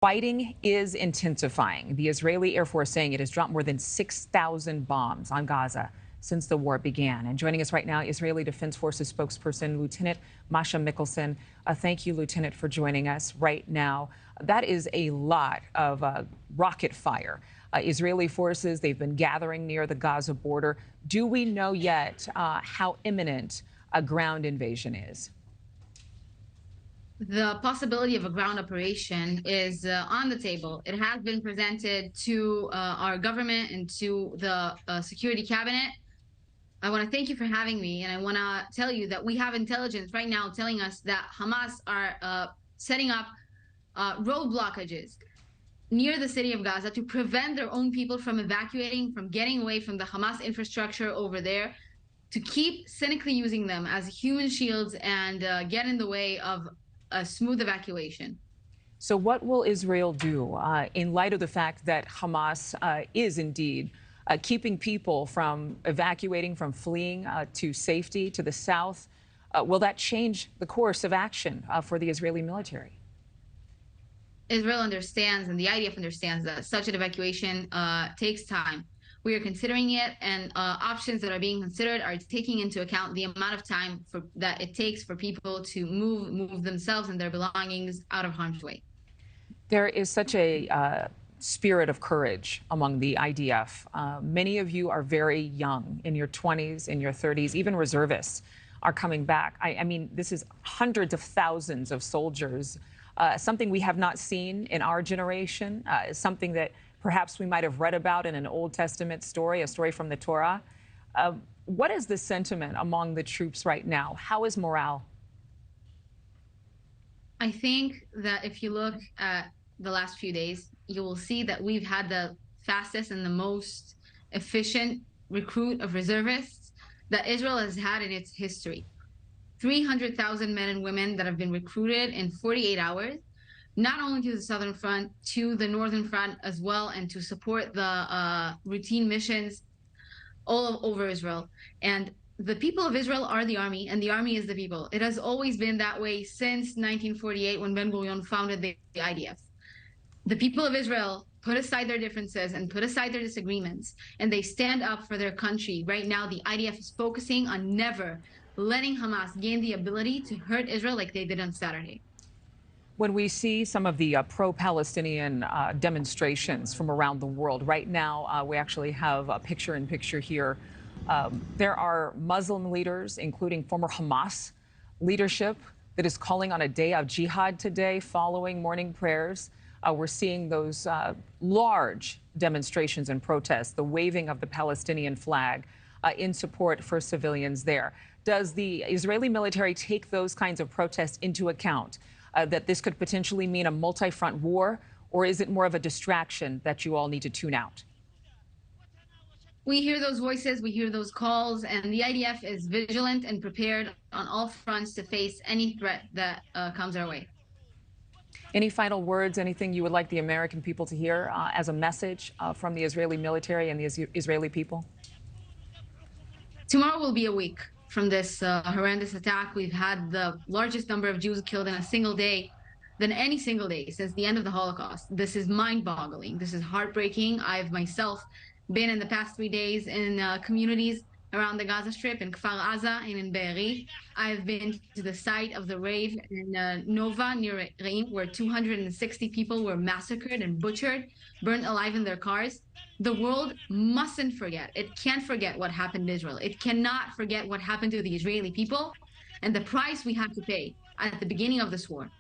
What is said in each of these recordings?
Fighting is intensifying. The Israeli Air Force saying it has dropped more than 6,000 bombs on Gaza since the war began. And joining us right now, Israeli Defense Forces spokesperson, Lieutenant Marsha Michelson. Thank you, Lieutenant, for joining us right now. That is a lot of rocket fire. Israeli forces, they've been gathering near the Gaza border. Do we know yet how imminent a ground invasion is? The possibility of a ground operation is on the table. It has been presented to our government and to the security cabinet. I want to thank you for having me, and I want to tell you that we have intelligence right now telling us that Hamas are setting up road blockages near the city of Gaza to prevent their own people from evacuating, from getting away from the Hamas infrastructure over there, to keep cynically using them as human shields and get in the way of a smooth evacuation. So what will Israel do in light of the fact that Hamas is indeed keeping people from evacuating, from fleeing to safety to the south? Will that change the course of action for the Israeli military? Israel understands, and the IDF understands, that such an evacuation takes time. We are considering it, and options that are being considered are taking into account the amount of time that it takes for people to move themselves and their belongings out of harm's way. There is such a spirit of courage among the IDF. Many of you are very young, in your 20s, in your 30s, even reservists are coming back. I mean, this is hundreds of thousands of soldiers, something we have not seen in our generation, something that perhaps we might have read about in an Old Testament story, a story from the Torah. What is the sentiment among the troops right now? How is morale? I think that if you look at the last few days, you will see that we've had the fastest and the most efficient recruit of reservists that Israel has had in its history. 300,000 men and women that have been recruited in 48 hours. Not only to the southern front, to the northern front as well, and to support the routine missions all over Israel. And the people of Israel are the army, and the army is the people. It has always been that way since 1948, when Ben-Gurion founded the IDF. The people of Israel put aside their differences and put aside their disagreements, and they stand up for their country. Right now, the IDF is focusing on never letting Hamas gain the ability to hurt Israel like they did on Saturday. When we see some of the pro-Palestinian demonstrations from around the world, right now we actually have a picture-in-picture here. There are Muslim leaders, including former Hamas leadership, that is calling on a day of jihad today following morning prayers. We're seeing those large demonstrations and protests, the waving of the Palestinian flag in support for civilians there. Does the Israeli military take those kinds of protests into account? That this could potentially mean a multi-front war, or is it more of a distraction that you all need to tune out? We hear those voices, we hear those calls, and the IDF is vigilant and prepared on all fronts to face any threat that comes our way. Any final words, anything you would like the American people to hear as a message from the Israeli military and the Israeli people? Tomorrow will be a week from this horrendous attack. We've had the largest number of Jews killed in a single day than any single day since the end of the Holocaust. This is mind-boggling. This is heartbreaking. I've myself been in the past 3 days in communities around the Gaza Strip, in Kfar Aza and in Be'eri. I've been to the site of the rave in Nova near Re'im, where 260 people were massacred and butchered, burned alive in their cars. The world mustn't forget. It can't forget what happened in Israel. It cannot forget what happened to the Israeli people and the price we had to pay at the beginning of this war.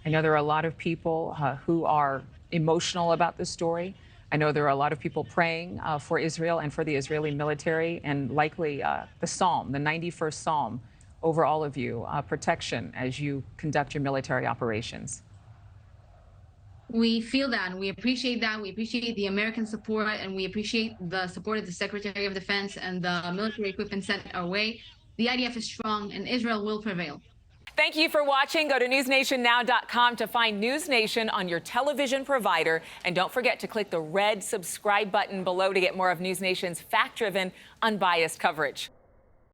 I know there are a lot of people who are emotional about this story. I know there are a lot of people praying for Israel and for the Israeli military, and likely the Psalm, the 91st Psalm, over all of you, protection as you conduct your military operations. We feel that, and we appreciate that. We appreciate the American support, and we appreciate the support of the Secretary of Defense and the military equipment sent our way. The IDF is strong, and Israel will prevail. Thank you for watching. Go to newsnationnow.com to find NewsNation on your television provider. And don't forget to click the red subscribe button below to get more of NewsNation's fact-driven, unbiased coverage.